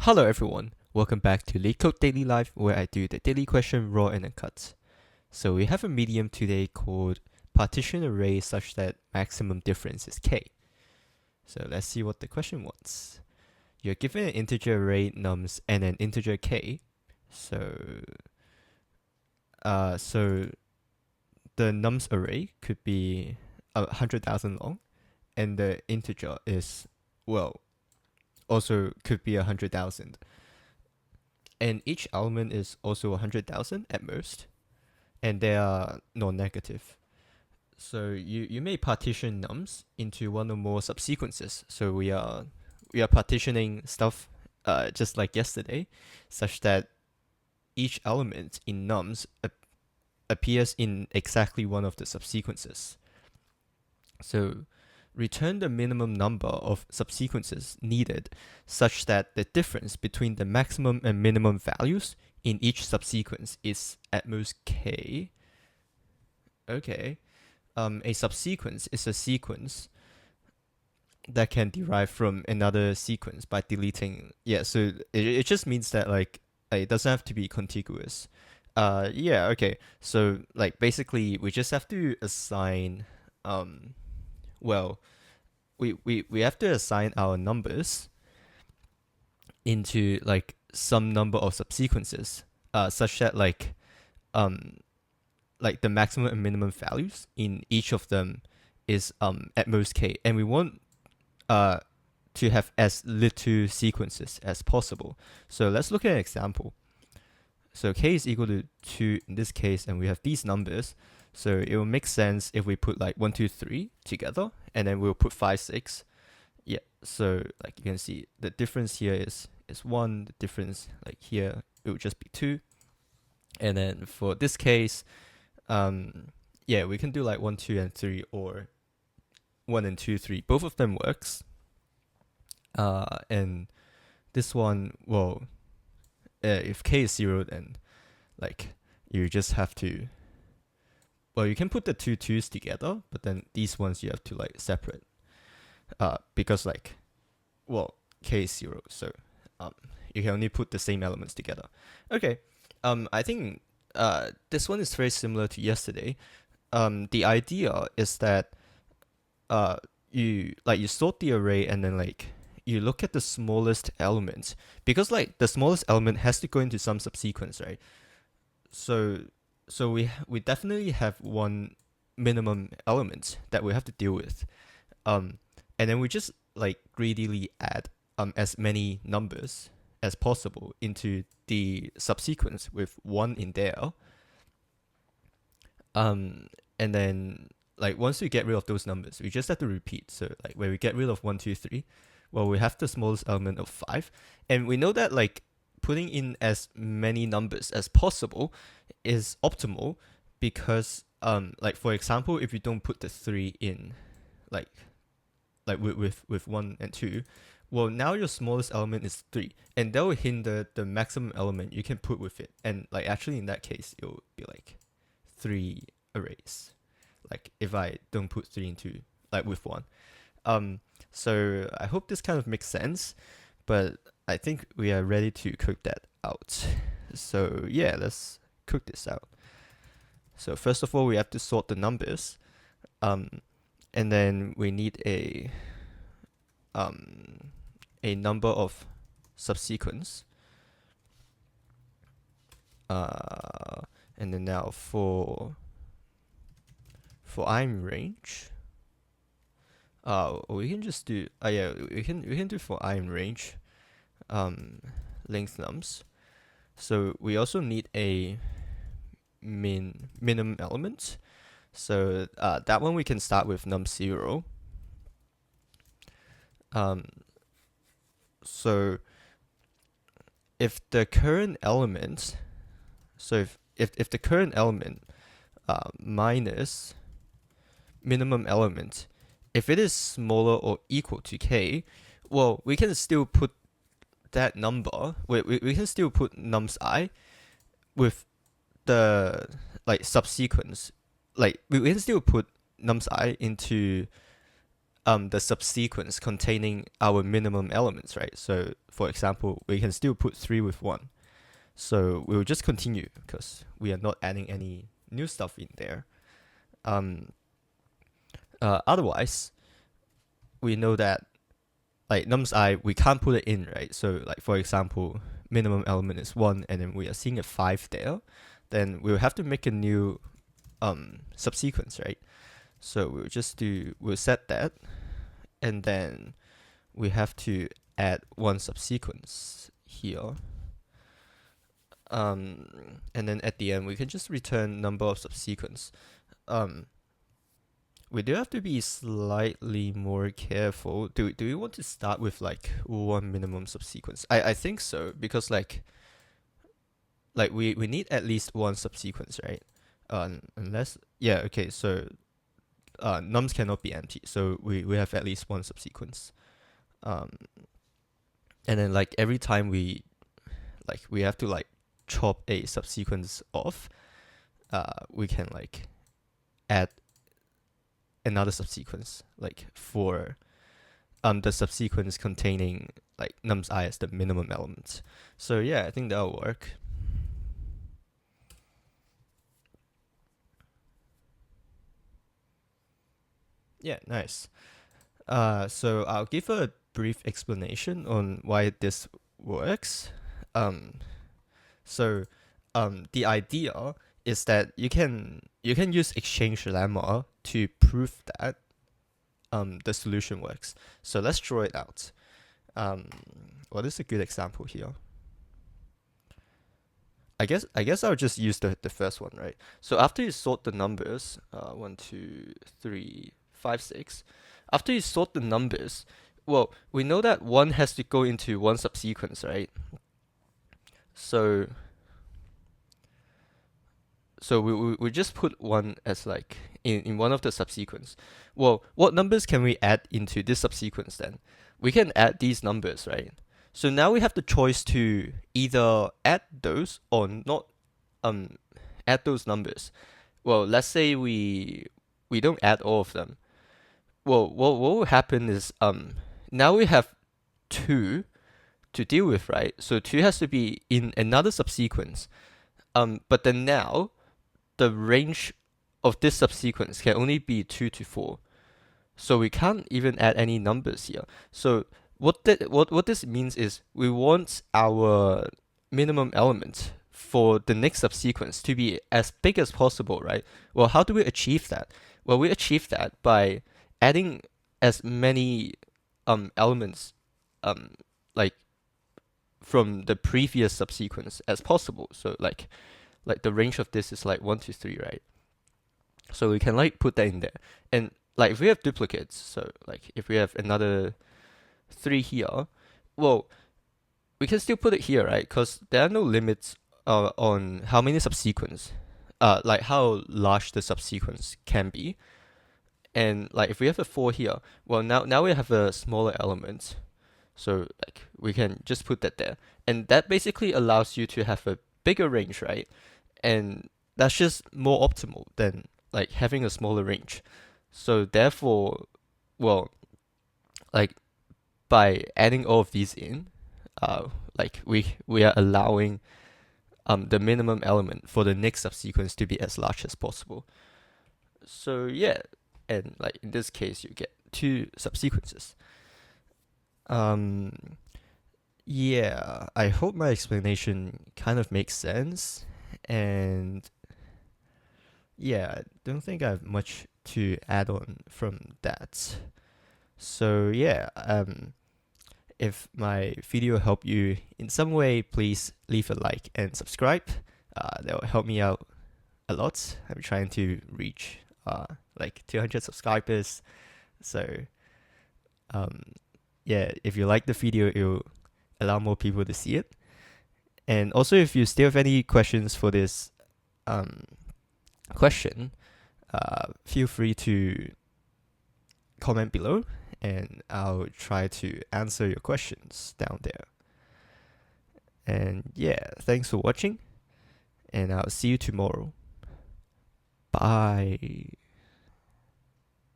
Hello everyone, welcome back to LeetCode Daily Live, where I do the daily question raw and uncut. So we have a medium today called partition array such that maximum difference is k. So let's see what the question wants. You're given an integer array nums and an integer k. So the nums array could be 100,000 long, and the integer is, well, also could be 100,000. And each element is also 100,000 at most, and they are non-negative. So you may partition nums into one or more subsequences. So we are partitioning stuff just like yesterday, such that each element in nums appears in exactly one of the subsequences. So return the minimum number of subsequences needed such that the difference between the maximum and minimum values in each subsequence is at most k. Okay. A subsequence is a sequence that can derive from another sequence by deleting. Yeah, so it just means that it doesn't have to be contiguous. Yeah, okay. So basically we just have to assign well, we have to assign our numbers into some number of subsequences, such that the maximum and minimum values in each of them is at most k, and we want to have as little sequences as possible. So let's look at an example. So k is equal to 2 in this case, and we have these numbers. So it will make sense if we put 1, 2, 3 together, and then we'll put 5, 6. Yeah, so you can see the difference here is 1. The difference here, it would just be 2. And then for this case, yeah, we can do 1, 2, and 3, or 1 and 2, 3. Both of them works. And this one, well, if k is 0, then you just have to, well, you can put the two twos together, but then these ones you have to separate. Because well, k is 0, so you can only put the same elements together. Okay. I think this one is very similar to yesterday. The idea is that you sort the array, and then you look at the smallest element, because the smallest element has to go into some subsequence, right? So we definitely have one minimum element that we have to deal with, and then we just greedily add as many numbers as possible into the subsequence with 1 in there. And then once we get rid of those numbers, we just have to repeat. So when we get rid of 1, 2, 3, well, we have the smallest element of 5, and we know that putting in as many numbers as possible is optimal, because for example, if you don't put the 3 in with 1 and 2, well, now your smallest element is 3, and that will hinder the maximum element you can put with it. And actually in that case, it will be 3 arrays, if I don't put 3 into with 1. So I hope this kind of makes sense, but I think we are ready to cook that out. So yeah, let's cook this out. So first of all, we have to sort the numbers, and then we need a number of subsequence. And then now for I'm range, we can just do we can do for I'm range length nums. So we also need a minimum element. So that one we can start with num 0. So if the current element, so if the current element minus minimum element, if it is smaller or equal to k, well, we can still put that number, we can still put nums I with the subsequence. We can still put nums I into the subsequence containing our minimum elements, right? So for example, we can still put 3 with 1. So we will just continue because we are not adding any new stuff in there. Otherwise, we know that like nums I, we can't put it in, right? So like for example, minimum element is 1 and then we are seeing a 5 there, then we'll have to make a new subsequence, right? So we'll set that, and then we have to add one subsequence here. And then at the end we can just return number of subsequence. We do have to be slightly more careful. Do we want to start with like one minimum subsequence? I think so, because like we need at least one subsequence, right? Unless okay, so nums cannot be empty, so we have at least one subsequence. And then like every time we have to like chop a subsequence off, we can like add another subsequence, like for the subsequence containing like nums I as the minimum element. So yeah, I think that'll work. Yeah, nice. So I'll give a brief explanation on why this works. So the idea is that you can use exchange lemma to prove that the solution works. So let's draw it out. What is a good example here? I guess I'll just use the first one, right? So after you sort the numbers, 1, 2, 3, 5, 6. After you sort the numbers, well, we know that 1 has to go into one subsequence, right? So we just put 1 as like in one of the subsequence. Well, what numbers can we add into this subsequence then? We can add these numbers, right? So now we have the choice to either add those or not add those numbers. Well, let's say we don't add all of them. Well, what will happen is now we have 2 to deal with, right? So 2 has to be in another subsequence. But then now the range of this subsequence can only be 2 to 4. So we can't even add any numbers here. So what this means is we want our minimum element for the next subsequence to be as big as possible, right? Well, how do we achieve that? Well, we achieve that by adding as many elements like from the previous subsequence as possible. So like the range of this is like 1 to 3, right? So we can like put that in there. And like if we have duplicates, so like if we have another 3 here, well, we can still put it here, right? Because there are no limits on how many subsequence, like how large the subsequence can be. And like if we have a 4 here, well, now we have a smaller element, so like we can just put that there, and that basically allows you to have a bigger range, right? And that's just more optimal than like having a smaller range. So therefore, well, like by adding all of these in, like we are allowing the minimum element for the next subsequence to be as large as possible. So yeah, and like in this case you get 2 subsequences. Yeah, I hope my explanation kind of makes sense, and yeah, I don't think I have much to add on from that. So yeah, if my video helped you in some way, please leave a like and subscribe. That will help me out a lot. I'm trying to reach like 200 subscribers. So yeah, if you like the video, it will allow more people to see it. And also, if you still have any questions for this question, feel free to comment below, and I'll try to answer your questions down there. And yeah, thanks for watching, and I'll see you tomorrow. Bye.